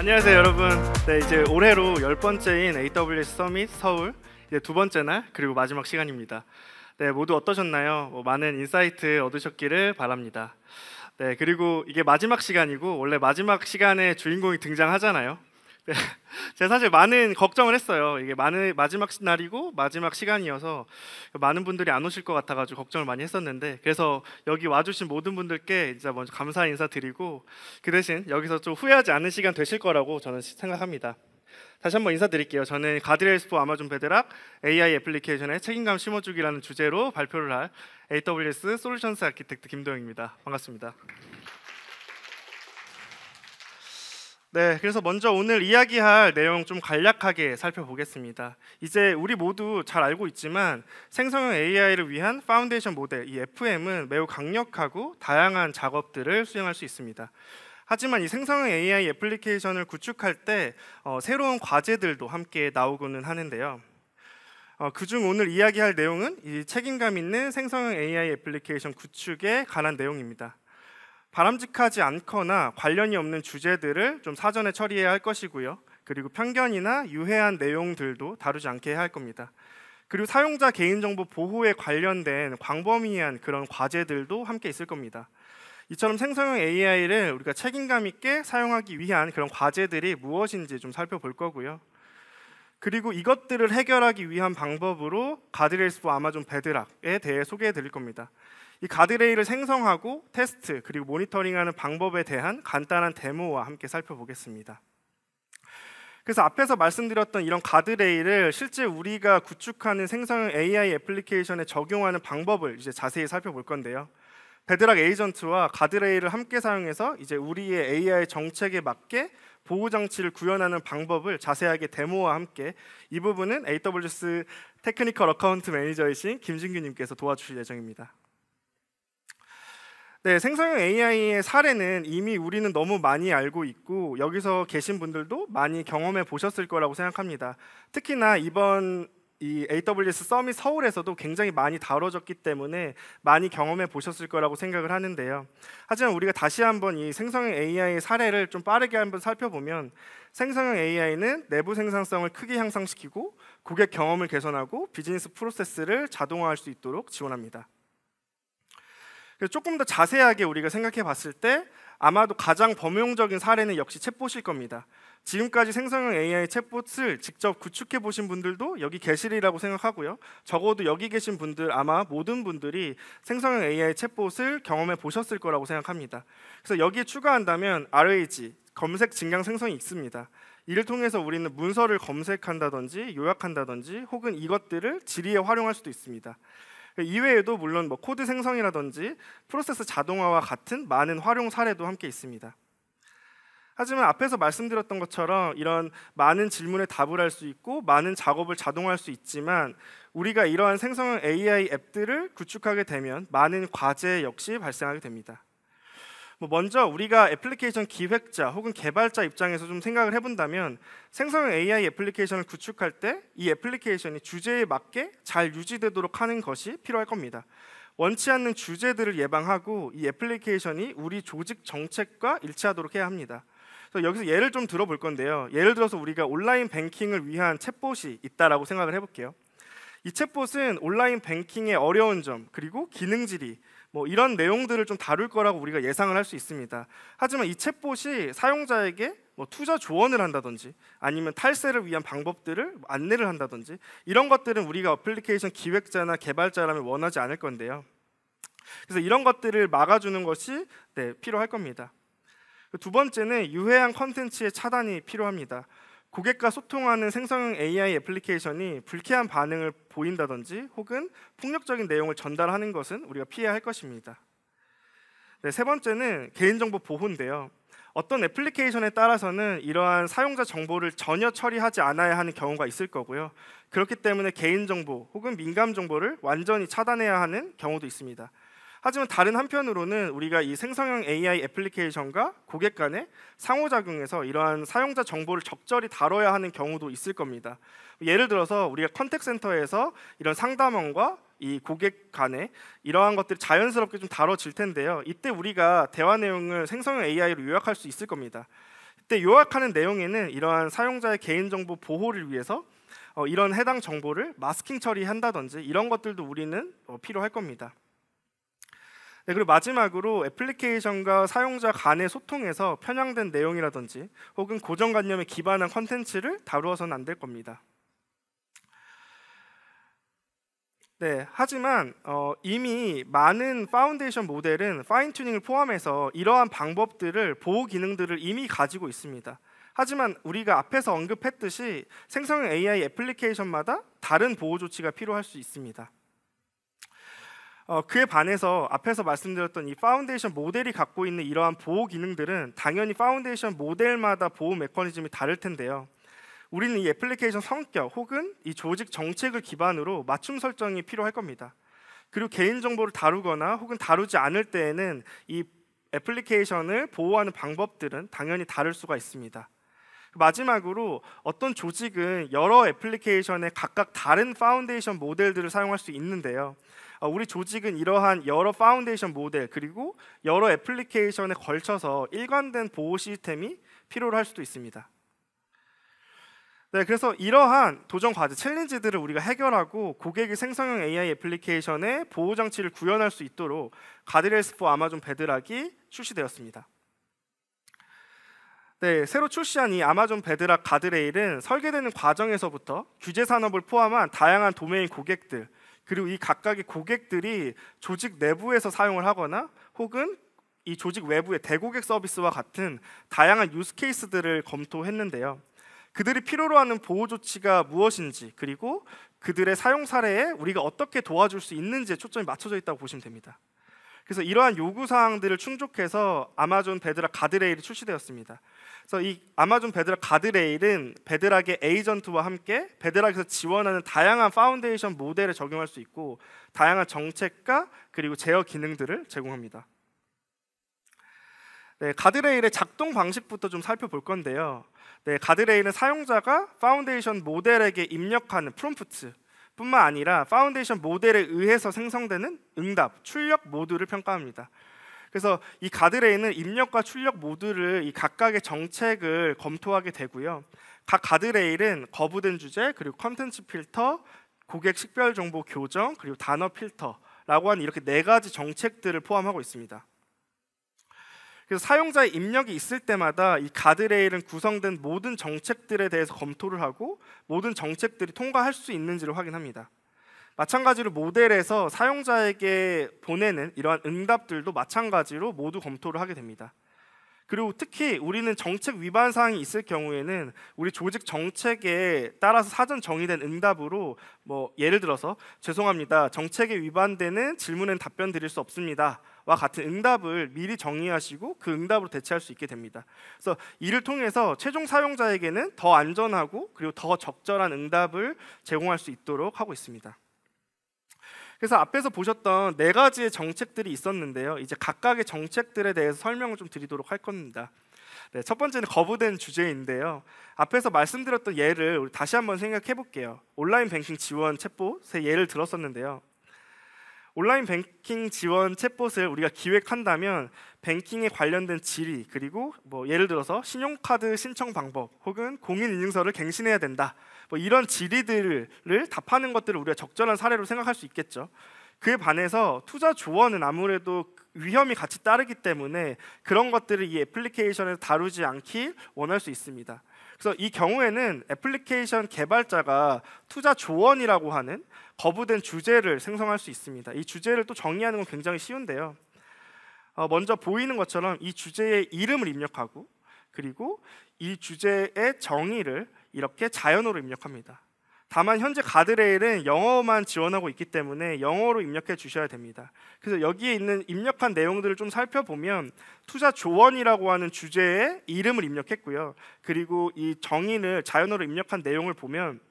안녕하세요 여러분. 네, 이제 올해로 10번째인 AWS 서밋 서울 이제 두 번째 날 그리고 마지막 시간입니다. 네, 모두 어떠셨나요? 많은 인사이트 얻으셨기를 바랍니다. 네, 그리고 이게 마지막 시간이고 원래 마지막 시간에 주인공이 등장하잖아요. 네, 제가 사실 많은 걱정을 했어요. 이게 마지막 날이고 마지막 시간이어서 많은 분들이 안 오실 것 같아가지고 걱정을 많이 했었는데, 그래서 여기 와주신 모든 분들께 진짜 먼저 감사 인사드리고 그 대신 여기서 좀 후회하지 않는 시간 되실 거라고 저는 생각합니다. 다시 한번 인사드릴게요. 저는 가드레일스 포 아마존 베드락 AI 애플리케이션의 책임감 심어주기라는 주제로 발표를 할 AWS 솔루션스 아키텍트 김도영입니다. 반갑습니다. 네, 그래서 먼저 오늘 이야기할 내용 좀 간략하게 살펴보겠습니다. 이제 우리 모두 잘 알고 있지만 생성형 AI를 위한 파운데이션 모델, 이 FM은 매우 강력하고 다양한 작업들을 수행할 수 있습니다. 하지만 이 생성형 AI 애플리케이션을 구축할 때 새로운 과제들도 함께 나오고는 하는데요. 그중 오늘 이야기할 내용은 이 책임감 있는 생성형 AI 애플리케이션 구축에 관한 내용입니다. 바람직하지 않거나 관련이 없는 주제들을 좀 사전에 처리해야 할 것이고요. 그리고 편견이나 유해한 내용들도 다루지 않게 해야 할 겁니다. 그리고 사용자 개인정보 보호에 관련된 광범위한 그런 과제들도 함께 있을 겁니다. 이처럼 생성형 AI를 우리가 책임감 있게 사용하기 위한 그런 과제들이 무엇인지 좀 살펴볼 거고요. 그리고 이것들을 해결하기 위한 방법으로 가드레일스 포 아마존 베드락에 대해 소개해 드릴 겁니다. 이 가드레일을 생성하고 테스트 그리고 모니터링하는 방법에 대한 간단한 데모와 함께 살펴보겠습니다. 그래서 앞에서 말씀드렸던 이런 가드레일을 실제 우리가 구축하는 생성형 AI 애플리케이션에 적용하는 방법을 이제 자세히 살펴볼 건데요. 베드락 에이전트와 가드레일을 함께 사용해서 이제 우리의 AI 정책에 맞게 보호 장치를 구현하는 방법을 자세하게 데모와 함께 이 부분은 AWS 테크니컬 어카운트 매니저이신 김진규 님께서 도와주실 예정입니다. 네, 생성형 AI의 사례는 이미 우리는 너무 많이 알고 있고 여기서 계신 분들도 많이 경험해 보셨을 거라고 생각합니다. 특히나 이번 이 AWS 서밋 서울에서도 굉장히 많이 다뤄졌기 때문에 많이 경험해 보셨을 거라고 생각을 하는데요. 하지만 우리가 다시 한번 이 생성형 AI의 사례를 좀 빠르게 한번 살펴보면 생성형 AI는 내부 생산성을 크게 향상시키고 고객 경험을 개선하고 비즈니스 프로세스를 자동화할 수 있도록 지원합니다. 조금 더 자세하게 우리가 생각해 봤을 때 아마도 가장 범용적인 사례는 역시 챗봇일 겁니다. 지금까지 생성형 AI 챗봇을 직접 구축해 보신 분들도 여기 계시리라고 생각하고요. 적어도 여기 계신 분들 아마 모든 분들이 생성형 AI 챗봇을 경험해 보셨을 거라고 생각합니다. 그래서 여기에 추가한다면 RAG, 검색 증강 생성이 있습니다. 이를 통해서 우리는 문서를 검색한다든지 요약한다든지 혹은 이것들을 질의에 활용할 수도 있습니다. 이외에도 물론 코드 생성이라든지 프로세스 자동화와 같은 많은 활용 사례도 함께 있습니다. 하지만 앞에서 말씀드렸던 것처럼 이런 많은 질문에 답을 할 수 있고 많은 작업을 자동화할 수 있지만 우리가 이러한 생성형 AI 앱들을 구축하게 되면 많은 과제 역시 발생하게 됩니다. 먼저 우리가 애플리케이션 기획자 혹은 개발자 입장에서 좀 생각을 해본다면 생성형 AI 애플리케이션을 구축할 때 이 애플리케이션이 주제에 맞게 잘 유지되도록 하는 것이 필요할 겁니다. 원치 않는 주제들을 예방하고 이 애플리케이션이 우리 조직 정책과 일치하도록 해야 합니다. 그래서 여기서 예를 좀 들어볼 건데요. 예를 들어서 우리가 온라인 뱅킹을 위한 챗봇이 있다라고 생각을 해볼게요. 이 챗봇은 온라인 뱅킹의 어려운 점 그리고 기능 질의 이런 내용들을 좀 다룰 거라고 우리가 예상을 할 수 있습니다. 하지만 이 챗봇이 사용자에게 투자 조언을 한다든지 아니면 탈세를 위한 방법들을 안내를 한다든지 이런 것들은 우리가 어플리케이션 기획자나 개발자라면 원하지 않을 건데요. 그래서 이런 것들을 막아주는 것이 필요할 겁니다. 두 번째는 유해한 컨텐츠의 차단이 필요합니다. 고객과 소통하는 생성형 AI 애플리케이션이 불쾌한 반응을 보인다든지 혹은 폭력적인 내용을 전달하는 것은 우리가 피해야 할 것입니다. 세 번째는 개인정보 보호인데요. 어떤 애플리케이션에 따라서는 이러한 사용자 정보를 전혀 처리하지 않아야 하는 경우가 있을 거고요. 그렇기 때문에 개인정보 혹은 민감 정보를 완전히 차단해야 하는 경우도 있습니다. 하지만 다른 한편으로는 우리가 이 생성형 AI 애플리케이션과 고객 간의 상호작용에서 이러한 사용자 정보를 적절히 다뤄야 하는 경우도 있을 겁니다. 예를 들어서 우리가 컨택센터에서 이런 상담원과 이 고객 간에 이러한 것들이 자연스럽게 좀 다뤄질 텐데요. 이때 우리가 대화 내용을 생성형 AI로 요약할 수 있을 겁니다. 그때 요약하는 내용에는 이러한 사용자의 개인정보 보호를 위해서 이런 해당 정보를 마스킹 처리한다든지 이런 것들도 우리는 필요할 겁니다. 네, 그리고 마지막으로 애플리케이션과 사용자 간의 소통에서 편향된 내용이라든지 혹은 고정관념에 기반한 컨텐츠를 다루어서는 안 될 겁니다. 네, 하지만 이미 많은 파운데이션 모델은 파인 튜닝을 포함해서 이러한 방법들을 보호 기능들을 이미 가지고 있습니다. 하지만 우리가 앞에서 언급했듯이 생성형 AI 애플리케이션마다 다른 보호 조치가 필요할 수 있습니다. 그에 반해서 앞에서 말씀드렸던 이 파운데이션 모델이 갖고 있는 이러한 보호 기능들은 당연히 파운데이션 모델마다 보호 메커니즘이 다를 텐데요. 우리는 이 애플리케이션 성격 혹은 이 조직 정책을 기반으로 맞춤 설정이 필요할 겁니다. 그리고 개인정보를 다루거나 혹은 다루지 않을 때에는 이 애플리케이션을 보호하는 방법들은 당연히 다를 수가 있습니다. 마지막으로 어떤 조직은 여러 애플리케이션에 각각 다른 파운데이션 모델들을 사용할 수 있는데요. 우리 조직은 이러한 여러 파운데이션 모델 그리고 여러 애플리케이션에 걸쳐서 일관된 보호 시스템이 필요로 할 수도 있습니다. 네, 그래서 이러한 도전 과제, 챌린지들을 우리가 해결하고 고객이 생성형 AI 애플리케이션의 보호 장치를 구현할 수 있도록 가드레일스 포 아마존 베드락이 출시되었습니다. 네, 새로 출시한 이 아마존 베드락 가드레일은 설계되는 과정에서부터 규제 산업을 포함한 다양한 도메인 고객들 그리고 이 각각의 고객들이 조직 내부에서 사용을 하거나 혹은 이 조직 외부의 대고객 서비스와 같은 다양한 유스 케이스들을 검토했는데요. 그들이 필요로 하는 보호 조치가 무엇인지 그리고 그들의 사용 사례에 우리가 어떻게 도와줄 수 있는지에 초점이 맞춰져 있다고 보시면 됩니다. 그래서 이러한 요구사항들을 충족해서 아마존 베드락 가드레일이 출시되었습니다. 그래서 이 아마존 베드락 가드레일은 베드락의 에이전트와 함께 베드락에서 지원하는 다양한 파운데이션 모델에 적용할 수 있고 다양한 정책과 그리고 제어 기능들을 제공합니다. 네, 가드레일의 작동 방식부터 좀 살펴볼 건데요. 네, 가드레일은 사용자가 파운데이션 모델에게 입력하는 프롬프트 뿐만 아니라 파운데이션 모델에 의해서 생성되는 응답, 출력 모두를 평가합니다. 그래서 이 가드레일은 입력과 출력 모두를 이 각각의 정책을 검토하게 되고요. 각 가드레일은 거부된 주제, 그리고 컨텐츠 필터, 고객 식별 정보 교정, 그리고 단어 필터라고 하는 이렇게 4가지 정책들을 포함하고 있습니다. 그래서 사용자의 입력이 있을 때마다 이 가드레일은 구성된 모든 정책들에 대해서 검토를 하고 모든 정책들이 통과할 수 있는지를 확인합니다. 마찬가지로 모델에서 사용자에게 보내는 이러한 응답들도 마찬가지로 모두 검토를 하게 됩니다. 그리고 특히 우리는 정책 위반 사항이 있을 경우에는 우리 조직 정책에 따라서 사전 정의된 응답으로 예를 들어서 죄송합니다. 정책에 위반되는 질문엔 답변 드릴 수 없습니다. 와 같은 응답을 미리 정의하시고 그 응답으로 대체할 수 있게 됩니다. 그래서 이를 통해서 최종 사용자에게는 더 안전하고 그리고 더 적절한 응답을 제공할 수 있도록 하고 있습니다. 그래서 앞에서 보셨던 4가지의 정책들이 있었는데요. 이제 각각의 정책들에 대해서 설명을 좀 드리도록 할 겁니다. 네, 첫 번째는 거부된 주제인데요. 앞에서 말씀드렸던 예를 우리 다시 한번 생각해 볼게요. 온라인 뱅킹 지원 챗봇의 예를 들었었는데요. 온라인 뱅킹 지원 챗봇을 우리가 기획한다면 뱅킹에 관련된 질의 그리고 예를 들어서 신용카드 신청 방법 혹은 공인인증서를 갱신해야 된다. 이런 질의들을 답하는 것들을 우리가 적절한 사례로 생각할 수 있겠죠. 그에 반해서 투자 조언은 아무래도 위험이 같이 따르기 때문에 그런 것들을 이 애플리케이션에서 다루지 않길 원할 수 있습니다. 그래서 이 경우에는 애플리케이션 개발자가 투자 조언이라고 하는 거부된 주제를 생성할 수 있습니다. 이 주제를 또 정의하는 건 굉장히 쉬운데요. 먼저 보이는 것처럼 이 주제의 이름을 입력하고 그리고 이 주제의 정의를 이렇게 자연어로 입력합니다. 다만 현재 가드레일은 영어만 지원하고 있기 때문에 영어로 입력해 주셔야 됩니다. 그래서 여기에 있는 입력한 내용들을 좀 살펴보면 투자 조언이라고 하는 주제의 이름을 입력했고요. 그리고 이 정의를 자연어로 입력한 내용을 보면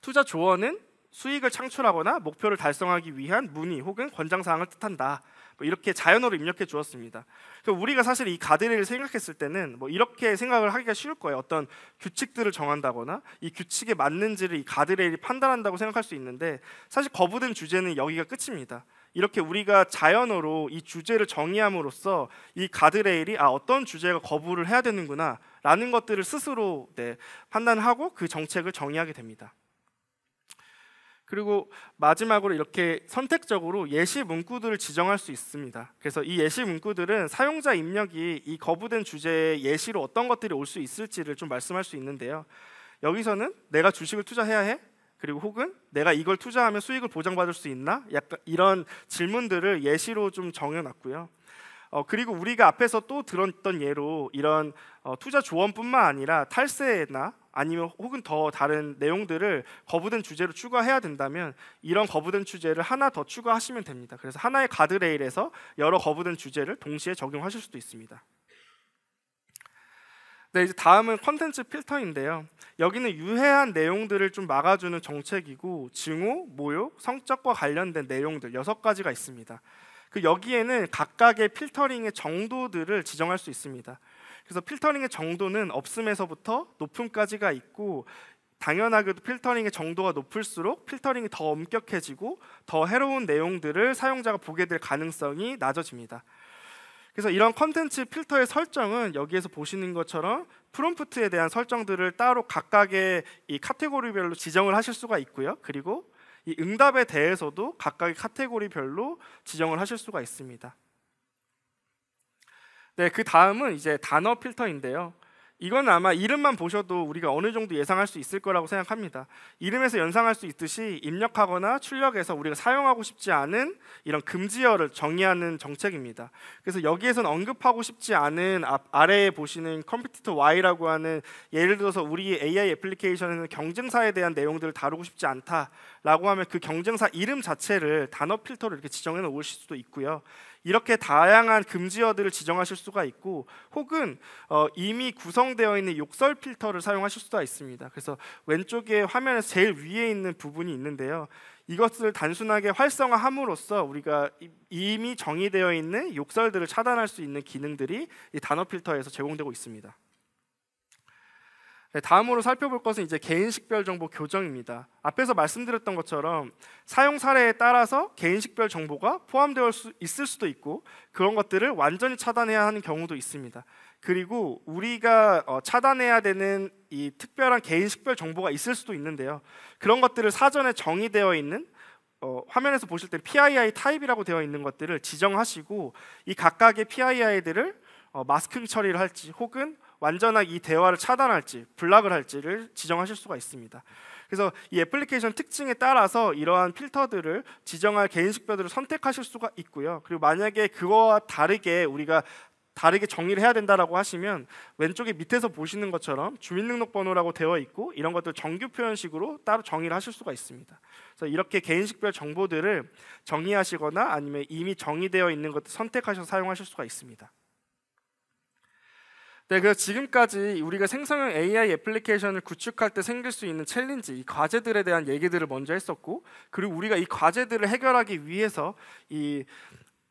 투자 조언은 수익을 창출하거나 목표를 달성하기 위한 문의 혹은 권장사항을 뜻한다. 이렇게 자연어로 입력해 주었습니다. 우리가 사실 이 가드레일을 생각했을 때는 이렇게 생각을 하기가 쉬울 거예요. 어떤 규칙들을 정한다거나 이 규칙에 맞는지를 이 가드레일이 판단한다고 생각할 수 있는데 사실 거부된 주제는 여기가 끝입니다. 이렇게 우리가 자연어로 이 주제를 정의함으로써 이 가드레일이 어떤 주제가 거부를 해야 되는구나 라는 것들을 스스로 판단하고 그 정책을 정의하게 됩니다. 그리고 마지막으로 이렇게 선택적으로 예시 문구들을 지정할 수 있습니다. 그래서 이 예시 문구들은 사용자 입력이 이 거부된 주제의 예시로 어떤 것들이 올 수 있을지를 좀 말씀할 수 있는데요. 여기서는 내가 주식을 투자해야 해? 그리고 혹은 내가 이걸 투자하면 수익을 보장받을 수 있나? 약간 이런 질문들을 예시로 좀 정해놨고요. 그리고 우리가 앞에서 또 들었던 예로 이런 투자 조언뿐만 아니라 탈세나 아니면 혹은 더 다른 내용들을 거부된 주제로 추가해야 된다면 이런 거부된 주제를 하나 더 추가하시면 됩니다. 그래서 하나의 가드레일에서 여러 거부된 주제를 동시에 적용하실 수도 있습니다. 네, 이제 다음은 컨텐츠 필터인데요. 여기는 유해한 내용들을 좀 막아주는 정책이고 증오, 모욕, 성적과 관련된 내용들 6가지가 있습니다. 여기에는 각각의 필터링의 정도들을 지정할 수 있습니다. 그래서 필터링의 정도는 없음에서부터 높음까지가 있고 당연하게도 필터링의 정도가 높을수록 필터링이 더 엄격해지고 더 해로운 내용들을 사용자가 보게 될 가능성이 낮아집니다. 그래서 이런 컨텐츠 필터의 설정은 여기에서 보시는 것처럼 프롬프트에 대한 설정들을 따로 각각의 이 카테고리별로 지정을 하실 수가 있고요. 그리고 이 응답에 대해서도 각각의 카테고리별로 지정을 하실 수가 있습니다. 네, 그 다음은 이제 단어 필터인데요. 이건 아마 이름만 보셔도 우리가 어느 정도 예상할 수 있을 거라고 생각합니다. 이름에서 연상할 수 있듯이 입력하거나 출력해서 우리가 사용하고 싶지 않은 이런 금지어를 정의하는 정책입니다. 그래서 여기에서는 언급하고 싶지 않은 아래에 보시는 컴피티터 Y라고 하는 예를 들어서 우리 AI 애플리케이션에는 경쟁사에 대한 내용들을 다루고 싶지 않다라고 하면 그 경쟁사 이름 자체를 단어 필터로 이렇게 지정해 놓으실 수도 있고요. 이렇게 다양한 금지어들을 지정하실 수가 있고 혹은 이미 구성되어 있는 욕설 필터를 사용하실 수가 있습니다. 그래서 왼쪽에 화면에 제일 위에 있는 부분이 있는데요. 이것을 단순하게 활성화함으로써 우리가 이미 정의되어 있는 욕설들을 차단할 수 있는 기능들이 이 단어 필터에서 제공되고 있습니다. 네, 다음으로 살펴볼 것은 이제 개인식별 정보 교정입니다. 앞에서 말씀드렸던 것처럼 사용 사례에 따라서 개인식별 정보가 포함되어 있을 수도 있고 그런 것들을 완전히 차단해야 하는 경우도 있습니다. 그리고 우리가 차단해야 되는 이 특별한 개인식별 정보가 있을 수도 있는데요. 그런 것들을 사전에 정의되어 있는 화면에서 보실 때 PII 타입이라고 되어 있는 것들을 지정하시고 이 각각의 PII들을 마스킹 처리를 할지 혹은 완전하게 이 대화를 차단할지 블락을 할지를 지정하실 수가 있습니다. 그래서 이 애플리케이션 특징에 따라서 이러한 필터들을 지정할 개인식별들을 선택하실 수가 있고요. 그리고 만약에 그거와 다르게 우리가 다르게 정의를 해야 된다라고 하시면 왼쪽에 밑에서 보시는 것처럼 주민등록번호라고 되어 있고 이런 것들 정규 표현식으로 따로 정의를 하실 수가 있습니다. 그래서 이렇게 개인식별 정보들을 정의하시거나 아니면 이미 정의되어 있는 것들 선택하셔서 사용하실 수가 있습니다. 네, 그래서 지금까지 우리가 생성형 AI 애플리케이션을 구축할 때 생길 수 있는 챌린지, 이 과제들에 대한 얘기들을 먼저 했었고, 그리고 우리가 이 과제들을 해결하기 위해서 이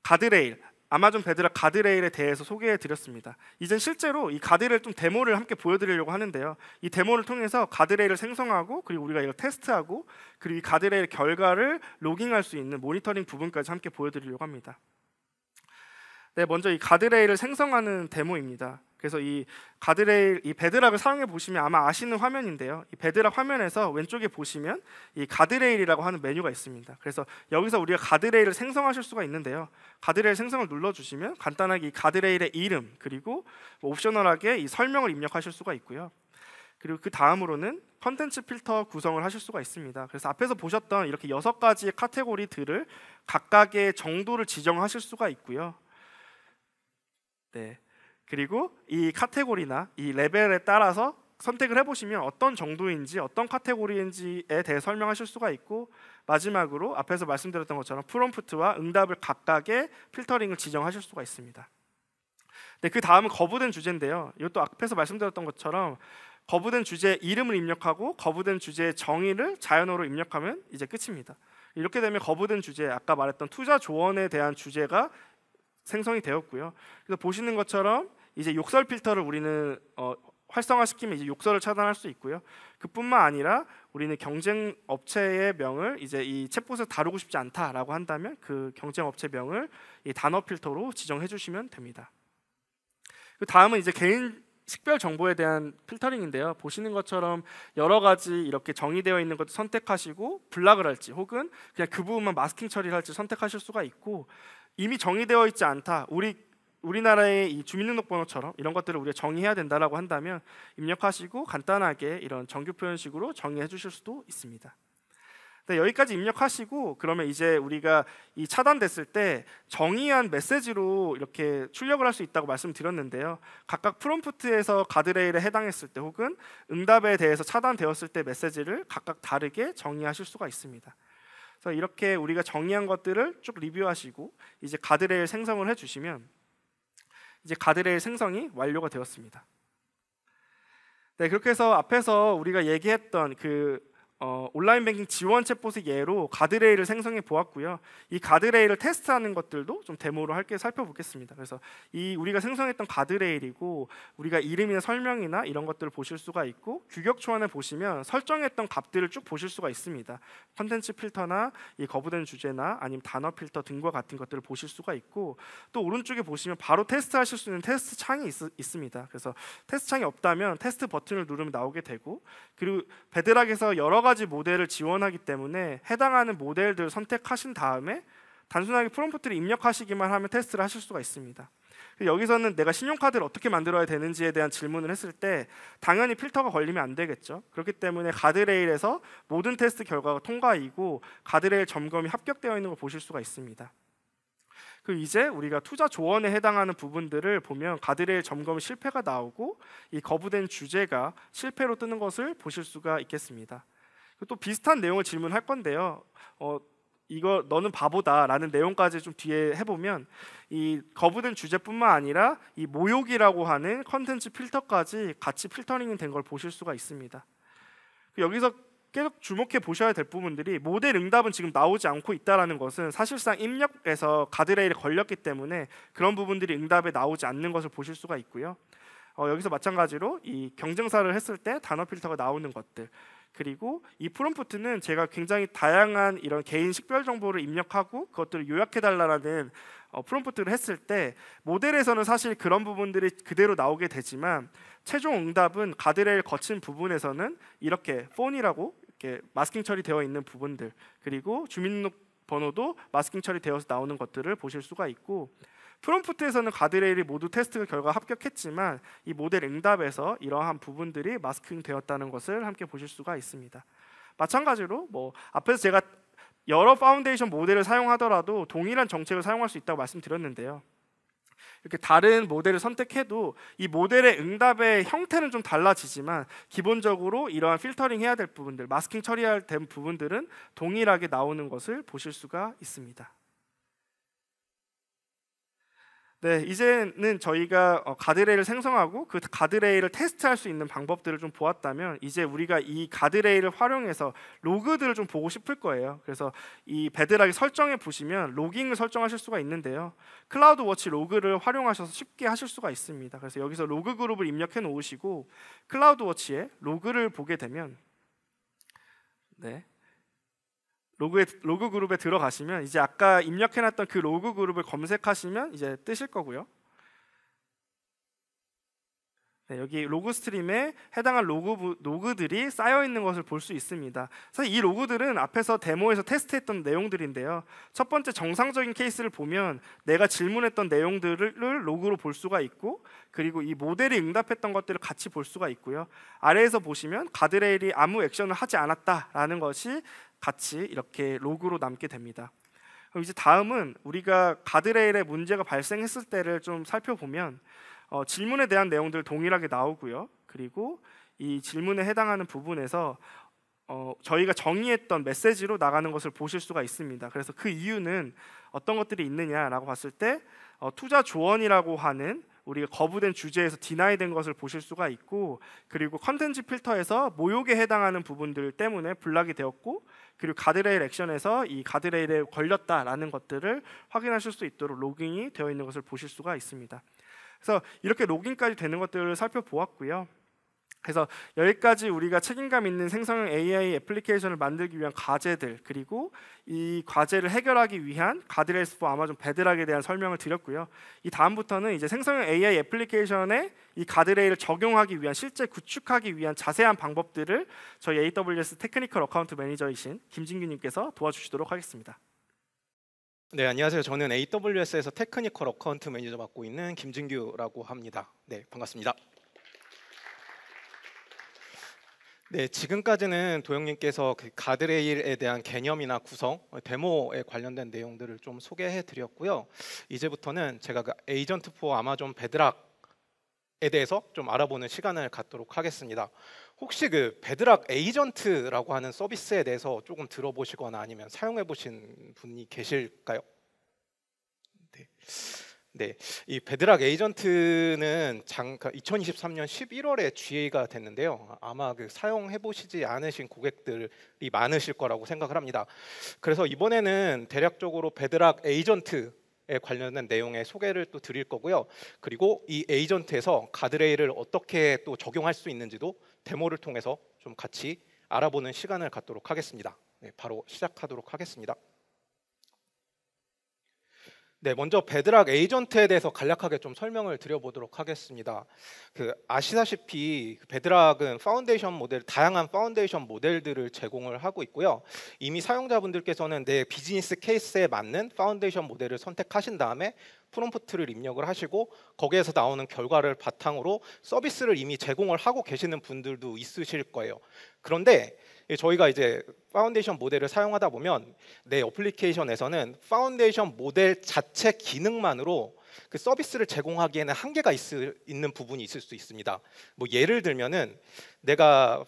가드레일, 아마존 베드락 가드레일에 대해서 소개해 드렸습니다. 이젠 실제로 이 가드레일 좀 데모를 함께 보여드리려고 하는데요. 이 데모를 통해서 가드레일을 생성하고 그리고 우리가 이걸 테스트하고 그리고 이 가드레일 결과를 로깅할 수 있는 모니터링 부분까지 함께 보여드리려고 합니다. 네, 먼저 이 가드레일을 생성하는 데모입니다. 그래서 이 가드레일, 이 베드락을 사용해 보시면 아마 아시는 화면인데요. 이 베드락 화면에서 왼쪽에 보시면 이 가드레일이라고 하는 메뉴가 있습니다. 그래서 여기서 우리가 가드레일을 생성하실 수가 있는데요. 가드레일 생성을 눌러주시면 간단하게 이 가드레일의 이름 그리고 옵셔널하게 이 설명을 입력하실 수가 있고요. 그리고 그 다음으로는 컨텐츠 필터 구성을 하실 수가 있습니다. 그래서 앞에서 보셨던 이렇게 6가지의 카테고리들을 각각의 정도를 지정하실 수가 있고요. 네. 그리고 이 카테고리나 이 레벨에 따라서 선택을 해보시면 어떤 정도인지 어떤 카테고리인지에 대해 설명하실 수가 있고 마지막으로 앞에서 말씀드렸던 것처럼 프롬프트와 응답을 각각의 필터링을 지정하실 수가 있습니다. 네, 그 다음은 거부된 주제인데요. 이것도 앞에서 말씀드렸던 것처럼 거부된 주제 이름을 입력하고 거부된 주제의 정의를 자연어로 입력하면 이제 끝입니다. 이렇게 되면 거부된 주제, 아까 말했던 투자 조언에 대한 주제가 생성이 되었고요. 그래서 보시는 것처럼 이제 욕설 필터를 우리는 활성화시키면 이제 욕설을 차단할 수 있고요. 그뿐만 아니라 우리는 경쟁 업체의 명을 이제 이 챗봇을 다루고 싶지 않다라고 한다면 그 경쟁 업체 명을 이 단어 필터로 지정해 주시면 됩니다. 그 다음은 이제 개인 식별 정보에 대한 필터링인데요. 보시는 것처럼 여러 가지 이렇게 정의되어 있는 것도 선택하시고 블락을 할지 혹은 그냥 그 부분만 마스킹 처리를 할지 선택하실 수가 있고, 이미 정의되어 있지 않다, 우리나라의 이 주민등록번호처럼 이런 것들을 우리가 정의해야 된다라고 한다면 입력하시고 간단하게 이런 정규 표현식으로 정의해 주실 수도 있습니다. 네, 여기까지 입력하시고 그러면 이제 우리가 이 차단됐을 때 정의한 메시지로 이렇게 출력을 할 수 있다고 말씀드렸는데요. 각각 프롬프트에서 가드레일에 해당했을 때 혹은 응답에 대해서 차단되었을 때 메시지를 각각 다르게 정의하실 수가 있습니다. 그래서 이렇게 우리가 정의한 것들을 쭉 리뷰하시고 이제 가드레일 생성을 해주시면 이제 가드레일 생성이 완료가 되었습니다. 네, 그렇게 해서 앞에서 우리가 얘기했던 온라인 뱅킹 지원 챗봇의 예로 가드레일을 생성해 보았고요. 이 가드레일을 테스트하는 것들도 좀 데모로 함께 살펴보겠습니다. 그래서 이 우리가 생성했던 가드레일이고 우리가 이름이나 설명이나 이런 것들을 보실 수가 있고, 규격 초안에 보시면 설정했던 값들을 쭉 보실 수가 있습니다. 컨텐츠 필터나 이 거부된 주제나 아니면 단어 필터 등과 같은 것들을 보실 수가 있고, 또 오른쪽에 보시면 바로 테스트하실 수 있는 테스트 창이 있습니다. 그래서 테스트 창이 없다면 테스트 버튼을 누르면 나오게 되고, 그리고 베드락에서 여러 가지 모델을 지원하기 때문에 해당하는 모델들을 선택하신 다음에 단순하게 프롬프트를 입력하시기만 하면 테스트를 하실 수가 있습니다. 여기서는 내가 신용카드를 어떻게 만들어야 되는지에 대한 질문을 했을 때 당연히 필터가 걸리면 안 되겠죠. 그렇기 때문에 가드레일에서 모든 테스트 결과가 통과이고 가드레일 점검이 합격되어 있는 걸 보실 수가 있습니다. 그리고 이제 우리가 투자 조언에 해당하는 부분들을 보면 가드레일 점검 실패가 나오고 이 거부된 주제가 실패로 뜨는 것을 보실 수가 있겠습니다. 또 비슷한 내용을 질문할 건데요. 이거 너는 바보다라는 내용까지 좀 뒤에 해보면 이 거부된 주제뿐만 아니라 이 모욕이라고 하는 컨텐츠 필터까지 같이 필터링이 된 걸 보실 수가 있습니다. 여기서 계속 주목해 보셔야 될 부분들이, 모델 응답은 지금 나오지 않고 있다는 것은 사실상 입력에서 가드레일에 걸렸기 때문에 그런 부분들이 응답에 나오지 않는 것을 보실 수가 있고요. 여기서 마찬가지로 이 경쟁사를 했을 때 단어 필터가 나오는 것들, 그리고 이 프롬프트는 제가 굉장히 다양한 이런 개인 식별 정보를 입력하고 그것들을 요약해달라는 프롬프트를 했을 때 모델에서는 사실 그런 부분들이 그대로 나오게 되지만 최종 응답은 가드레일 거친 부분에서는 이렇게 폰이라고 이렇게 마스킹 처리되어 있는 부분들, 그리고 주민등록번호도 마스킹 처리되어서 나오는 것들을 보실 수가 있고, 프롬프트에서는 가드레일이 모두 테스트 결과 합격했지만 이 모델 응답에서 이러한 부분들이 마스킹 되었다는 것을 함께 보실 수가 있습니다. 마찬가지로 앞에서 제가 여러 파운데이션 모델을 사용하더라도 동일한 정책을 사용할 수 있다고 말씀드렸는데요. 이렇게 다른 모델을 선택해도 이 모델의 응답의 형태는 좀 달라지지만 기본적으로 이러한 필터링 해야 될 부분들, 마스킹 처리해야 될 부분들은 동일하게 나오는 것을 보실 수가 있습니다. 네, 이제는 저희가 가드레일을 생성하고 그 가드레일을 테스트할 수 있는 방법들을 좀 보았다면, 이제 우리가 이 가드레일을 활용해서 로그들을 좀 보고 싶을 거예요. 그래서 이 베드락에 설정해 보시면 로깅을 설정하실 수가 있는데요. 클라우드 워치 로그를 활용하셔서 쉽게 하실 수가 있습니다. 그래서 여기서 로그 그룹을 입력해 놓으시고 클라우드 워치에 로그를 보게 되면, 로그 그룹에 들어가시면 이제 아까 입력해놨던 그 로그 그룹을 검색하시면 이제 뜨실 거고요. 여기 로그 스트림에 해당한 로그들이 쌓여 있는 것을 볼 수 있습니다. 사실 이 로그들은 앞에서 데모에서 테스트했던 내용들인데요. 첫 번째 정상적인 케이스를 보면 내가 질문했던 내용들을 로그로 볼 수가 있고, 그리고 이 모델이 응답했던 것들을 같이 볼 수가 있고요. 아래에서 보시면 가드레일이 아무 액션을 하지 않았다라는 것이 같이 이렇게 로그로 남게 됩니다. 그럼 이제 다음은 우리가 가드레일에 문제가 발생했을 때를 좀 살펴보면 질문에 대한 내용들 동일하게 나오고요. 그리고 이 질문에 해당하는 부분에서 저희가 정의했던 메시지로 나가는 것을 보실 수가 있습니다. 그래서 그 이유는 어떤 것들이 있느냐라고 봤을 때 투자 조언이라고 하는 우리가 거부된 주제에서 디나이된 것을 보실 수가 있고, 그리고 컨텐츠 필터에서 모욕에 해당하는 부분들 때문에 블락이 되었고, 그리고 가드레일 액션에서 이 가드레일에 걸렸다라는 것들을 확인하실 수 있도록 로깅이 되어 있는 것을 보실 수가 있습니다. 그래서 이렇게 로깅까지 되는 것들을 살펴보았고요. 그래서 여기까지 우리가 책임감 있는 생성형 AI 애플리케이션을 만들기 위한 과제들, 그리고 이 과제를 해결하기 위한 가드레일스 포 아마존 베드락에 대한 설명을 드렸고요. 이 다음부터는 이제 생성형 AI 애플리케이션에 이 가드레일을 적용하기 위한, 실제 구축하기 위한 자세한 방법들을 저희 AWS 테크니컬 어카운트 매니저이신 김진규님께서 도와주시도록 하겠습니다. 네, 안녕하세요. 저는 AWS에서 테크니컬 어카운트 매니저 맡고 있는 김진규라고 합니다. 네, 반갑습니다. 네, 지금까지는 도영님께서 그 가드레일에 대한 개념이나 구성, 데모에 관련된 내용들을 좀 소개해 드렸고요. 이제부터는 제가 그 에이전트 포 아마존 베드락에 대해서 좀 알아보는 시간을 갖도록 하겠습니다. 혹시 그 베드락 에이전트라고 하는 서비스에 대해서 조금 들어보시거나 아니면 사용해 보신 분이 계실까요? 네, 이 베드락 에이전트는 2023년 11월에 GA가 됐는데요. 아마 그 사용해 보시지 않으신 고객들이 많으실 거라고 생각을 합니다. 그래서 이번에는 대략적으로 베드락 에이전트에 관련된 내용의 소개를 또 드릴 거고요. 그리고 이 에이전트에서 가드레일을 어떻게 또 적용할 수 있는지도 데모를 통해서 좀 같이 알아보는 시간을 갖도록 하겠습니다. 네, 바로 시작하도록 하겠습니다. 네, 먼저 베드락 에이전트에 대해서 간략하게 좀 설명을 드려보도록 하겠습니다. 아시다시피 베드락은 파운데이션 모델, 다양한 파운데이션 모델들을 제공을 하고 있고요. 이미 사용자분들께서는 내 비즈니스 케이스에 맞는 파운데이션 모델을 선택하신 다음에 프롬프트를 입력을 하시고 거기에서 나오는 결과를 바탕으로 서비스를 이미 제공을 하고 계시는 분들도 있으실 거예요. 그런데 저희가 이제 파운데이션 모델을 사용하다 보면 내 어플리케이션에서는 파운데이션 모델 자체 기능만으로 그 서비스를 제공하기에는 한계가 있는 부분이 있을 수 있습니다. 뭐 예를 들면은 내가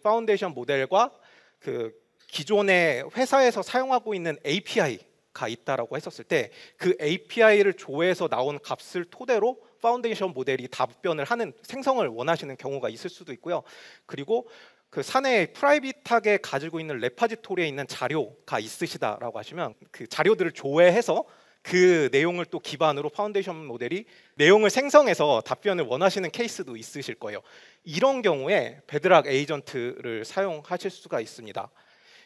파운데이션 모델과 그 기존의 회사에서 사용하고 있는 API가 있다라고 했었을 때 그 API를 조회해서 나온 값을 토대로 파운데이션 모델이 답변을 하는, 생성을 원하시는 경우가 있을 수도 있고요. 그리고 그 사내에 프라이빗하게 가지고 있는 레파지토리에 있는 자료가 있으시다라고 하시면 그 자료들을 조회해서 그 내용을 또 기반으로 파운데이션 모델이 내용을 생성해서 답변을 원하시는 케이스도 있으실 거예요. 이런 경우에 베드락 에이전트를 사용하실 수가 있습니다.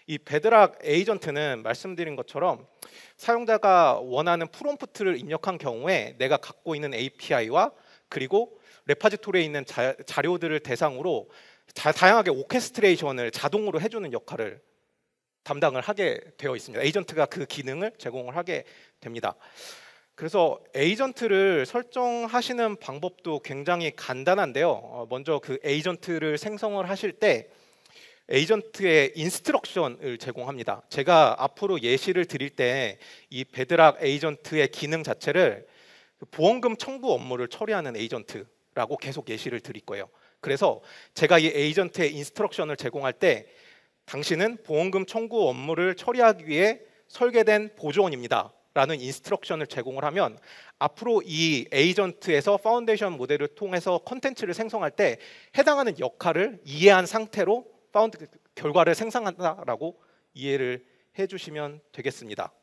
이 베드락 에이전트는 말씀드린 것처럼 사용자가 원하는 프롬프트를 입력한 경우에 내가 갖고 있는 API와 그리고 레파지토리에 있는 자료들을 대상으로 다양하게 오케스트레이션을 자동으로 해주는 역할을 담당을 하게 되어 있습니다. 에이전트가 그 기능을 제공을 하게 됩니다. 그래서 에이전트를 설정하시는 방법도 굉장히 간단한데요. 먼저 그 에이전트를 생성을 하실 때 에이전트의 인스트럭션을 제공합니다. 제가 앞으로 예시를 드릴 때 이 베드락 에이전트의 기능 자체를 보험금 청구 업무를 처리하는 에이전트라고 계속 예시를 드릴 거예요. 그래서 제가 이 에이전트의 인스트럭션을 제공할 때 당신은 보험금 청구 업무를 처리하기 위해 설계된 보조원입니다 라는 인스트럭션을 제공을 하면 앞으로 이 에이전트에서 파운데이션 모델을 통해서 컨텐츠를 생성할 때 해당하는 역할을 이해한 상태로 결과를 생성한다라고 이해를 해주시면 되겠습니다.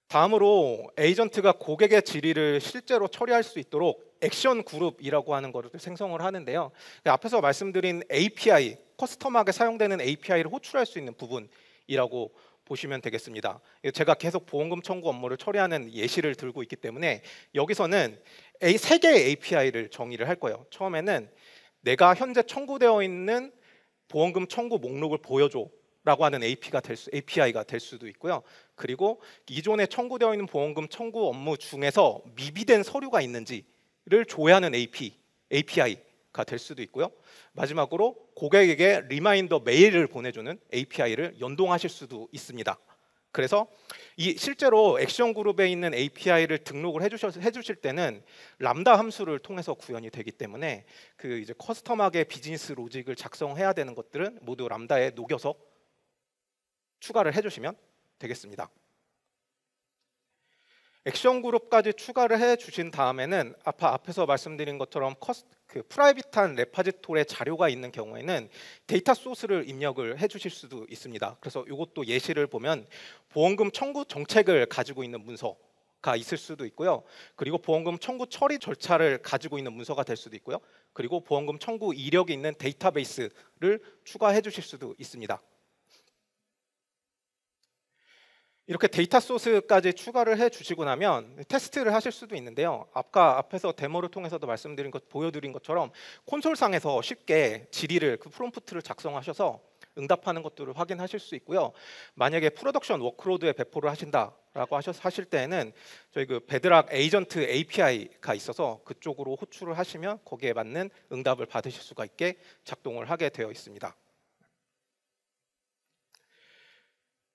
다음으로 에이전트가 고객의 질의를 실제로 처리할 수 있도록 액션 그룹이라고 하는 것을 생성을 하는데요. 앞에서 말씀드린 API, 커스텀하게 사용되는 API를 호출할 수 있는 부분이라고 보시면 되겠습니다. 제가 계속 보험금 청구 업무를 처리하는 예시를 들고 있기 때문에 여기서는 3개의 API를 정의를 할 거예요. 처음에는 내가 현재 청구되어 있는 보험금 청구 목록을 보여줘 라고 하는 API가 될 수도 있고요. 그리고 기존에 청구되어 있는 보험금 청구 업무 중에서 미비된 서류가 있는지를 조회하는 API가 될 수도 있고요. 마지막으로 고객에게 리마인더 메일을 보내주는 API를 연동하실 수도 있습니다. 그래서 이 실제로 액션 그룹에 있는 API를 등록을 해주실 때는 람다 함수를 통해서 구현이 되기 때문에 그 이제 커스텀하게 비즈니스 로직을 작성해야 되는 것들은 모두 람다에 녹여서 추가를 해주시면 되겠습니다. 액션 그룹까지 추가를 해주신 다음에는 앞에서 말씀드린 것처럼 프라이빗한 레파지토리의 자료가 있는 경우에는 데이터 소스를 입력을 해주실 수도 있습니다. 그래서 이것도 예시를 보면 보험금 청구 정책을 가지고 있는 문서 가 있을 수도 있고요. 그리고 보험금 청구 처리 절차를 가지고 있는 문서가 될 수도 있고요. 그리고 보험금 청구 이력이 있는 데이터베이스를 추가해 주실 수도 있습니다. 이렇게 데이터 소스까지 추가를 해 주시고 나면 테스트를 하실 수도 있는데요. 앞에서 데모를 통해서도 보여드린 것처럼 콘솔상에서 쉽게 질의를 프롬프트를 작성하셔서 응답하는 것들을 확인하실 수 있고요. 만약에 프로덕션 워크로드에 배포를 하신다라고 하실 때에는 저희 베드락 에이전트 API가 있어서 그쪽으로 호출을 하시면 거기에 맞는 응답을 받으실 수가 있게 작동을 하게 되어 있습니다.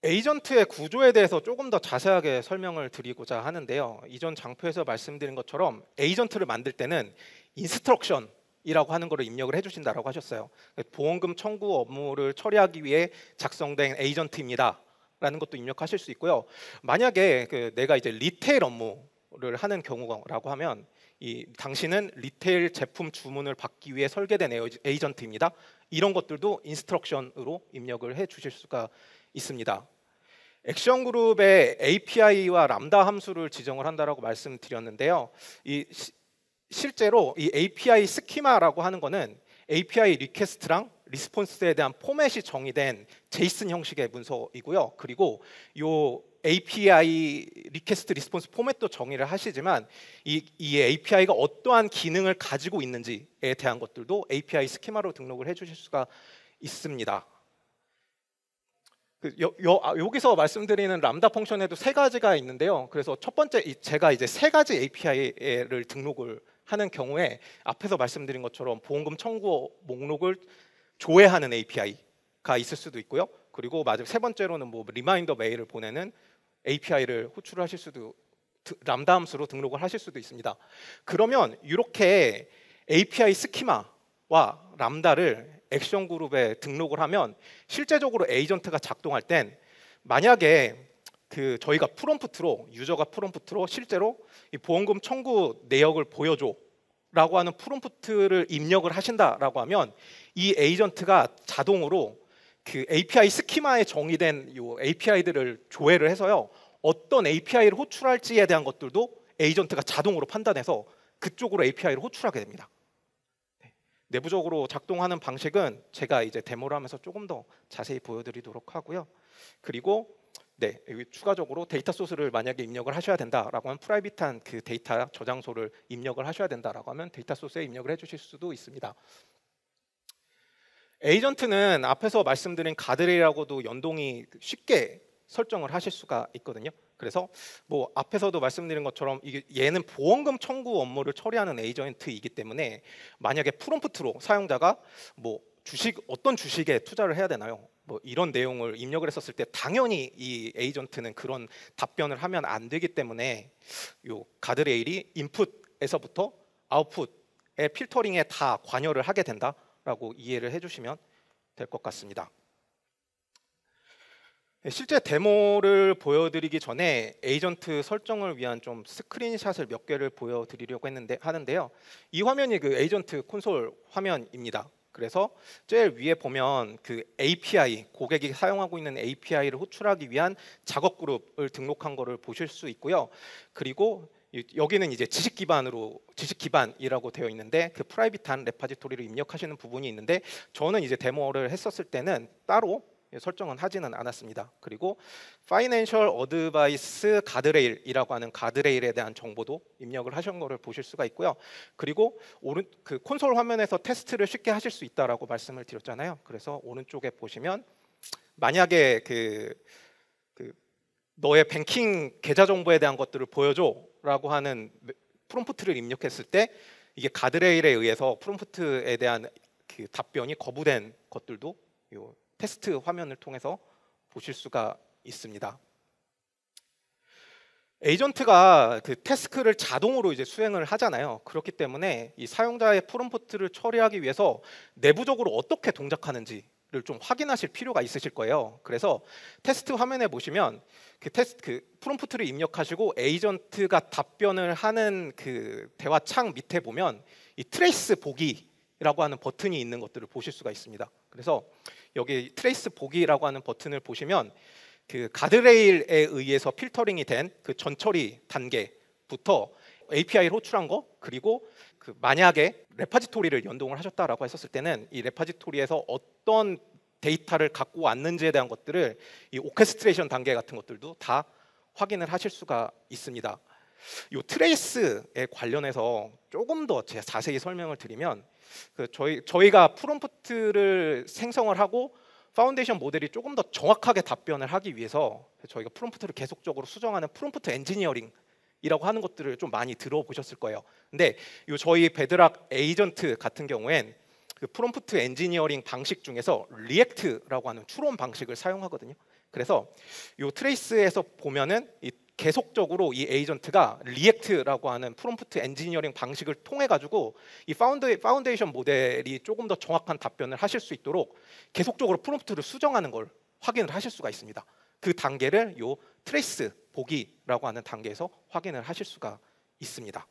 에이전트의 구조에 대해서 조금 더 자세하게 설명을 드리고자 하는데요. 이전 장표에서 말씀드린 것처럼 에이전트를 만들 때는 인스트럭션 이라고 하는 거를 입력을 해주신다라고 하셨어요. 보험금 청구 업무를 처리하기 위해 작성된 에이전트입니다. 라는 것도 입력하실 수 있고요. 만약에 내가 이제 리테일 업무를 하는 경우라고 하면 당신은 리테일 제품 주문을 받기 위해 설계된 에이전트입니다. 이런 것들도 인스트럭션으로 입력을 해주실 수가 있습니다. 액션그룹의 API와 람다 함수를 지정을 한다라고 말씀드렸는데요. 실제로 이 API 스키마라고 하는 거는 API 리퀘스트랑 리스폰스에 대한 포맷이 정의된 제이슨 형식의 문서이고요. 그리고 이 API 리퀘스트 리스폰스 포맷도 정의를 하시지만 이 API가 어떠한 기능을 가지고 있는지에 대한 것들도 API 스키마로 등록을 해주실 수가 있습니다. 여기서 말씀드리는 람다 펑션에도 세 가지가 있는데요. 그래서 첫 번째 제가 이제 세 가지 API를 등록을 하는 경우에 앞에서 말씀드린 것처럼 보험금 청구 목록을 조회하는 API가 있을 수도 있고요. 그리고 세 번째로는 리마인더 메일을 보내는 API를 호출하실 수도 람다 함수로 등록을 하실 수도 있습니다. 그러면 이렇게 API 스키마와 람다를 액션 그룹에 등록을 하면 실제적으로 에이전트가 작동할 땐 만약에 저희가 유저가 프롬프트로 실제로 이 보험금 청구 내역을 보여줘 라고 하는 프롬프트를 입력을 하신다라고 하면 이 에이전트가 자동으로 API 스키마에 정의된 요 API들을 조회를 해서요. 어떤 API를 호출할지에 대한 것들도 에이전트가 자동으로 판단해서 그쪽으로 API를 호출하게 됩니다. 내부적으로 작동하는 방식은 제가 이제 데모를 하면서 조금 더 자세히 보여드리도록 하고요. 그리고 여기 추가적으로 데이터 소스를 만약에 입력을 하셔야 된다라고 하면 프라이빗한 데이터 저장소를 입력을 하셔야 된다라고 하면 데이터 소스에 입력을 해주실 수도 있습니다. 에이전트는 앞에서 말씀드린 가드레일하고도 연동이 쉽게 설정을 하실 수가 있거든요. 그래서 앞에서도 말씀드린 것처럼 얘는 보험금 청구 업무를 처리하는 에이전트이기 때문에 만약에 프롬프트로 사용자가 어떤 주식에 투자를 해야 되나요? 이런 내용을 입력을 했었을 때 당연히 이 에이전트는 그런 답변을 하면 안 되기 때문에 요 가드레일이 인풋에서부터 아웃풋의 필터링에 다 관여를 하게 된다라고 이해를 해주시면 될 것 같습니다. 실제 데모를 보여드리기 전에 에이전트 설정을 위한 좀 스크린샷을 몇 개를 보여드리려고 하는데요. 이 화면이 에이전트 콘솔 화면입니다. 그래서 제일 위에 보면 API, 고객이 사용하고 있는 API를 호출하기 위한 작업 그룹을 등록한 거를 보실 수 있고요. 그리고 여기는 이제 지식 기반이라고 되어 있는데 프라이빗한 레파지토리를 입력하시는 부분이 있는데 저는 이제 데모를 했었을 때는 따로 설정은 하지는 않았습니다. 그리고 파이낸셜 어드바이스 가드레일이라고 하는 가드레일에 대한 정보도 입력을 하신 거를 보실 수가 있고요. 그리고 콘솔 화면에서 테스트를 쉽게 하실 수 있다라고 말씀을 드렸잖아요. 그래서 오른쪽에 보시면 만약에 너의 뱅킹 계좌 정보에 대한 것들을 보여줘라고 하는 프롬프트를 입력했을 때 이게 가드레일에 의해서 프롬프트에 대한 답변이 거부된 것들도 요 테스트 화면을 통해서 보실 수가 있습니다. 에이전트가 태스크를 자동으로 이제 수행을 하잖아요. 그렇기 때문에 이 사용자의 프롬프트를 처리하기 위해서 내부적으로 어떻게 동작하는지를 좀 확인하실 필요가 있으실 거예요. 그래서 테스트 화면에 보시면 프롬프트를 입력하시고 에이전트가 답변을 하는 대화 창 밑에 보면 이 트레이스 보기라고 하는 버튼이 있는 것들을 보실 수가 있습니다. 그래서 여기 트레이스 보기라고 하는 버튼을 보시면 그 가드레일에 의해서 필터링이 된 그 전처리 단계부터 API를 호출한 거, 그리고 그 만약에 레파지토리를 연동을 하셨다라고 했었을 때는 이 레파지토리에서 어떤 데이터를 갖고 왔는지에 대한 것들을 이 오케스트레이션 단계 같은 것들도 다 확인을 하실 수가 있습니다. 이 트레이스에 관련해서 조금 더 자세히 설명을 드리면, 그 저희가 프롬프트를 생성을 하고 파운데이션 모델이 조금 더 정확하게 답변을 하기 위해서 저희가 프롬프트를 계속적으로 수정하는 프롬프트 엔지니어링이라고 하는 것들을 좀 많이 들어보셨을 거예요. 근데 이 저희 베드락 에이전트 같은 경우엔 그 프롬프트 엔지니어링 방식 중에서 리액트라고 하는 추론 방식을 사용하거든요. 그래서 이 트레이스에서 보면은 이 계속적으로 이 에이전트가 리액트라고 하는 프롬프트 엔지니어링 방식을 통해 가지고 이 파운데이션 모델이 조금 더 정확한 답변을 하실 수 있도록 계속적으로 프롬프트를 수정하는 걸 확인을 하실 수가 있습니다. 그 단계를 요 트레이스 보기라고 하는 단계에서 확인을 하실 수가 있습니다.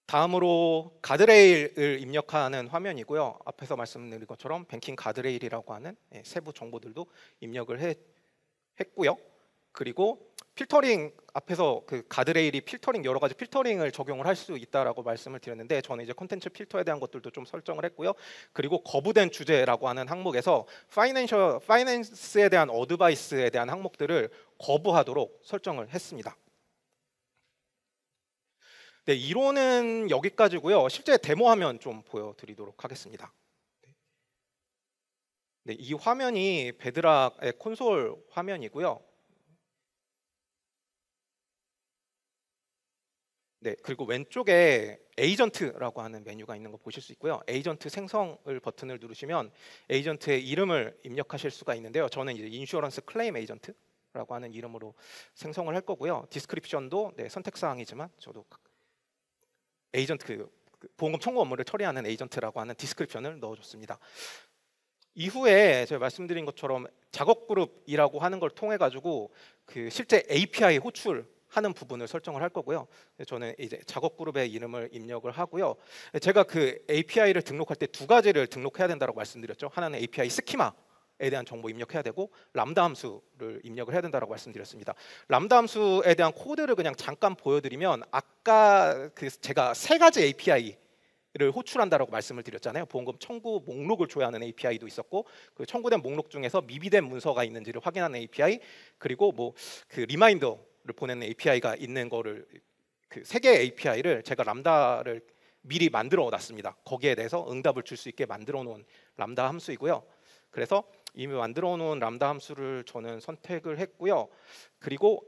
다음으로 가드레일을 입력하는 화면이고요. 앞에서 말씀드린 것처럼 뱅킹 가드레일이라고 하는 세부 정보들도 입력을 했고요. 그리고 필터링, 앞에서 그 가드레일이 필터링, 여러 가지 필터링을 적용을 할 수 있다라고 말씀을 드렸는데, 저는 이제 콘텐츠 필터에 대한 것들도 좀 설정을 했고요. 그리고 거부된 주제라고 하는 항목에서 파이낸스에 대한 어드바이스에 대한 항목들을 거부하도록 설정을 했습니다. 네, 이론은 여기까지고요. 실제 데모 화면 좀 보여드리도록 하겠습니다. 네, 이 화면이 베드락의 콘솔 화면이고요. 네, 그리고 왼쪽에 에이전트라고 하는 메뉴가 있는 거 보실 수 있고요. 에이전트 생성을 버튼을 누르시면 에이전트의 이름을 입력하실 수가 있는데요. 저는 이제 인슈어런스 클레임 에이전트라고 하는 이름으로 생성을 할 거고요. 디스크립션도 선택 사항이지만 저도 에이전트 그 보험금 청구 업무를 처리하는 에이전트라고 하는 디스크립션을 넣어줬습니다. 이후에 제가 말씀드린 것처럼 작업 그룹이라고 하는 걸 통해 가지고 그 실제 API 호출하는 부분을 설정을 할 거고요. 저는 이제 작업 그룹의 이름을 입력을 하고요. 제가 그 API를 등록할 때 두 가지를 등록해야 된다고 말씀드렸죠. 하나는 API 스키마에 대한 정보 입력해야 되고, 람다 함수를 입력을 해야 된다고 말씀드렸습니다. 람다 함수에 대한 코드를 그냥 잠깐 보여드리면, 아까 그 제가 세 가지 API를 호출한다라고 말씀을 드렸잖아요. 보험금 청구 목록을 줘야 하는 API도 있었고, 그 청구된 목록 중에서 미비된 문서가 있는지를 확인하는 API, 그리고 뭐 그 리마인더를 보내는 API가 있는 거를, 그 세 개의 API를 제가 람다를 미리 만들어 놨습니다. 거기에 대해서 응답을 줄 수 있게 만들어 놓은 람다 함수이고요. 그래서 이미 만들어 놓은 람다 함수를 저는 선택을 했고요. 그리고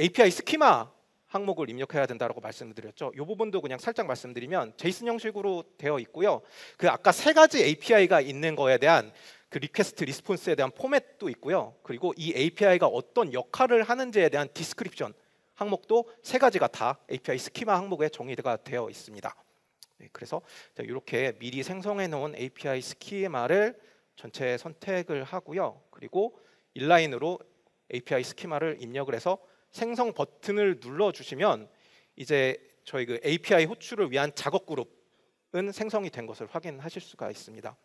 API 스키마 항목을 입력해야 된다고 말씀을 드렸죠. 이 부분도 그냥 살짝 말씀드리면 제이슨 형식으로 되어 있고요. 그 아까 세 가지 API가 있는 거에 대한 그 리퀘스트 리스폰스에 대한 포맷도 있고요. 그리고 이 API가 어떤 역할을 하는지에 대한 디스크립션 항목도 세 가지가 다 API 스키마 항목에 정의가 되어 있습니다. 네, 그래서 이렇게 미리 생성해 놓은 API 스키마를 전체 선택을 하고요. 그리고 인라인으로 API 스키마를 입력을 해서 생성 버튼을 눌러주시면 이제 저희 그 API 호출을 위한 작업 그룹은 생성이 된 것을 확인하실 수가 있습니다.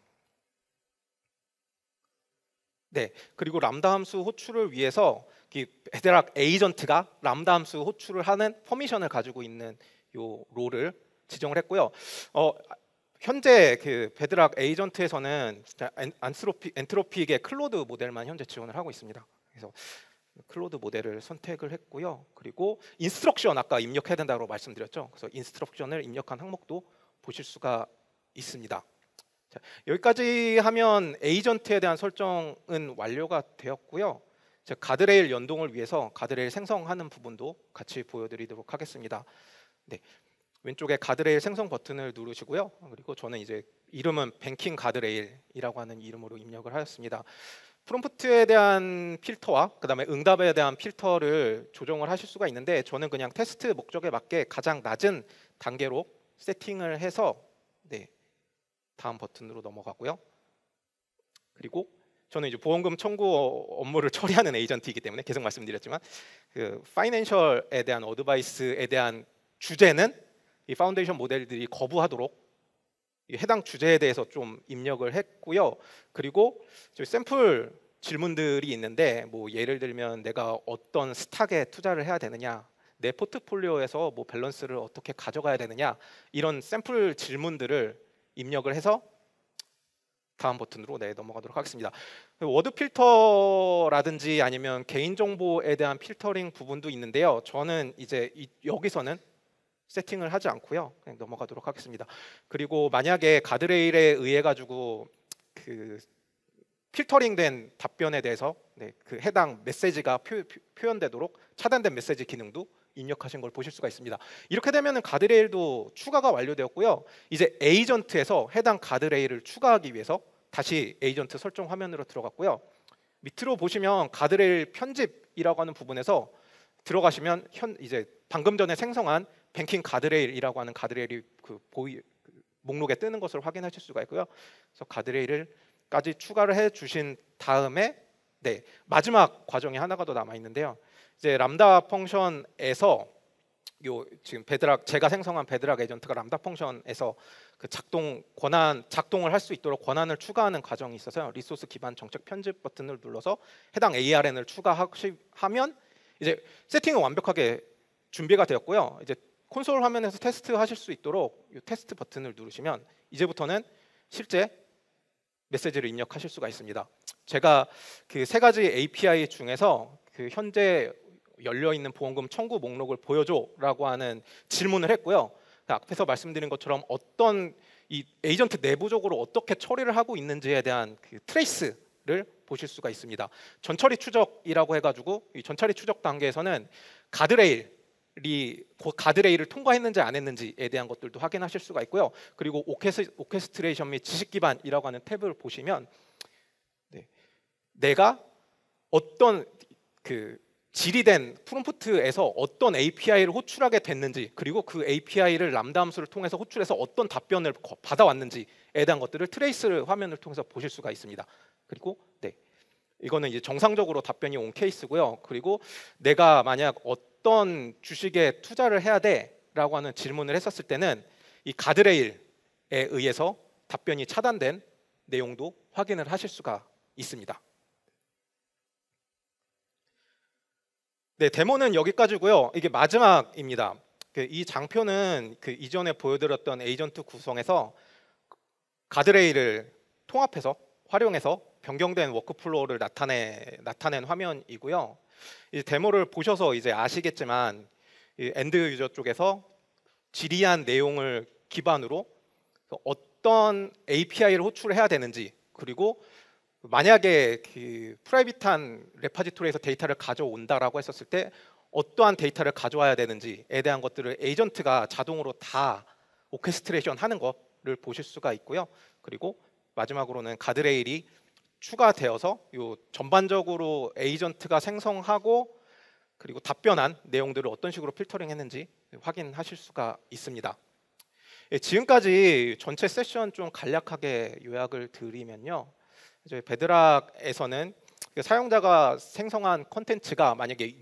네, 그리고 람다 함수 호출을 위해서 이 베드락 에이전트가 람다 함수 호출을 하는 퍼미션을 가지고 있는 요 롤을 지정을 했고요. 현재 그 베드락 에이전트에서는 엔트로픽의 클로드 모델만 현재 지원을 하고 있습니다. 그래서 클로드 모델을 선택을 했고요. 그리고 인스트럭션 아까 입력해야 된다고 말씀드렸죠. 그래서 인스트럭션을 입력한 항목도 보실 수가 있습니다. 자, 여기까지 하면 에이전트에 대한 설정은 완료가 되었고요. 제가 가드레일 연동을 위해서 가드레일 생성하는 부분도 같이 보여드리도록 하겠습니다. 네, 왼쪽에 가드레일 생성 버튼을 누르시고요. 그리고 저는 이제 이름은 뱅킹 가드레일이라고 하는 이름으로 입력을 하였습니다. 프롬프트에 대한 필터와 그다음에 응답에 대한 필터를 조정을 하실 수가 있는데, 저는 그냥 테스트 목적에 맞게 가장 낮은 단계로 세팅을 해서 다음 버튼으로 넘어가고요. 그리고 저는 이제 보험금 청구 업무를 처리하는 에이전트이기 때문에 계속 말씀드렸지만 그 파이낸셜에 대한 어드바이스에 대한 주제는 이 파운데이션 모델들이 거부하도록 이 해당 주제에 대해서 좀 입력을 했고요. 그리고 저희 샘플 질문들이 있는데 뭐 예를 들면 내가 어떤 스탁에 투자를 해야 되느냐, 내 포트폴리오에서 뭐 밸런스를 어떻게 가져가야 되느냐, 이런 샘플 질문들을 입력을 해서 다음 버튼으로 넘어가도록 하겠습니다. 워드 필터라든지 아니면 개인정보에 대한 필터링 부분도 있는데요. 저는 이제 여기서는 세팅을 하지 않고요. 그냥 넘어가도록 하겠습니다. 그리고 만약에 가드레일에 의해 가지고 그 필터링된 답변에 대해서 그 해당 메시지가 표현되도록 차단된 메시지 기능도 입력하신 걸 보실 수가 있습니다. 이렇게 되면 가드레일도 추가가 완료되었고요. 이제 에이전트에서 해당 가드레일을 추가하기 위해서 다시 에이전트 설정 화면으로 들어갔고요. 밑으로 보시면 가드레일 편집이라고 하는 부분에서 들어가시면 이제 방금 전에 생성한 뱅킹 가드레일이라고 하는 가드레일이 그 목록에 뜨는 것을 확인하실 수가 있고요. 그래서 가드레일까지 추가를 해 주신 다음에 마지막 과정이 하나가 더 남아 있는데요. 이제 람다 펑션에서 지금 제가 생성한 베드락 에이전트가 람다 펑션에서 그 작동을 할 수 있도록 권한을 추가하는 과정이 있어서요. 리소스 기반 정책 편집 버튼을 눌러서 해당 ARN을 추가하면 이제 세팅은 완벽하게 준비가 되었고요. 이제 콘솔 화면에서 테스트 하실 수 있도록 이 테스트 버튼을 누르시면 이제부터는 실제 메시지를 입력하실 수가 있습니다. 제가 그 세 가지 API 중에서 그 현재 열려 있는 보험금 청구 목록을 보여줘라고 하는 질문을 했고요. 앞에서 말씀드린 것처럼 어떤 이 에이전트 내부적으로 어떻게 처리를 하고 있는지에 대한 그 트레이스를 보실 수가 있습니다. 전처리 추적이라고 해가지고 이 전처리 추적 단계에서는 가드레일을 통과했는지 안 했는지에 대한 것들도 확인하실 수가 있고요. 그리고 오케스트레이션 및 지식 기반이라고 하는 탭을 보시면 내가 어떤 그 질의된 프롬프트에서 어떤 API를 호출하게 됐는지, 그리고 그 API를 람다 함수를 통해서 호출해서 어떤 답변을 받아왔는지에 대한 것들을 트레이스 화면을 통해서 보실 수가 있습니다. 그리고 이거는 이제 정상적으로 답변이 온 케이스고요. 그리고 내가 만약 어떤 주식에 투자를 해야 돼라고 하는 질문을 했었을 때는 이 가드레일에 의해서 답변이 차단된 내용도 확인을 하실 수가 있습니다. 데모는 여기까지고요. 이게 마지막입니다. 이 장표는 그 이전에 보여드렸던 에이전트 구성에서 가드레일을 통합해서 활용해서 변경된 워크플로우를 나타낸 화면이고요. 이 데모를 보셔서 이제 아시겠지만 엔드 유저 쪽에서 질의한 내용을 기반으로 어떤 API를 호출해야 되는지, 그리고 만약에 그 프라이빗한 레파지토리에서 데이터를 가져온다라고 했었을 때 어떠한 데이터를 가져와야 되는지에 대한 것들을 에이전트가 자동으로 다 오케스트레이션 하는 것을 보실 수가 있고요. 그리고 마지막으로는 가드레일이 추가되어서 요 전반적으로 에이전트가 생성하고 그리고 답변한 내용들을 어떤 식으로 필터링 했는지 확인하실 수가 있습니다. 지금까지 전체 세션 좀 간략하게 요약을 드리면요. 저희 베드락에서는 사용자가 생성한 콘텐츠가 만약에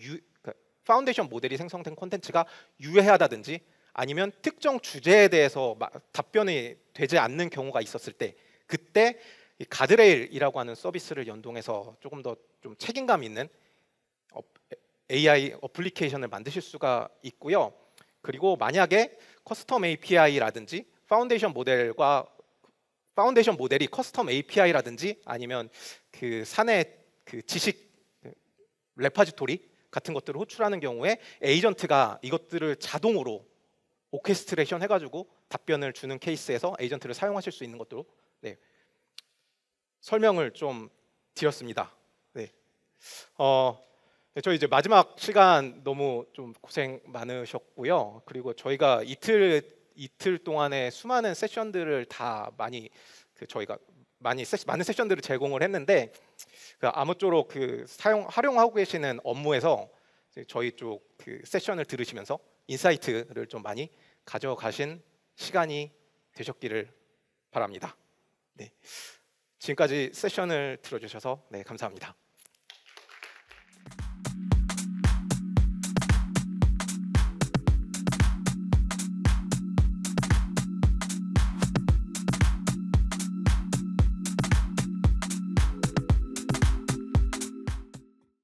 파운데이션 모델이 생성된 콘텐츠가 유해하다든지 아니면 특정 주제에 대해서 답변이 되지 않는 경우가 있었을 때, 그때 이 가드레일이라고 하는 서비스를 연동해서 조금 더 좀 책임감 있는 AI 어플리케이션을 만드실 수가 있고요. 그리고 만약에 커스텀 API라든지 파운데이션 모델이 커스텀 API라든지 아니면 그 사내 그 지식 레파지토리 같은 것들을 호출하는 경우에 에이전트가 이것들을 자동으로 오케스트레이션 해가지고 답변을 주는 케이스에서 에이전트를 사용하실 수 있는 것도 설명을 좀 드렸습니다. 저희 이제 마지막 시간 너무 좀 고생 많으셨고요. 그리고 저희가 이틀 동안의 수많은 세션들을 다 저희가 많은 세션들을 제공을 했는데 아무쪼록 활용하고 계시는 업무에서 저희 쪽 그 세션을 들으시면서 인사이트를 좀 많이 가져가신 시간이 되셨기를 바랍니다. 지금까지 세션을 들어주셔서 감사합니다.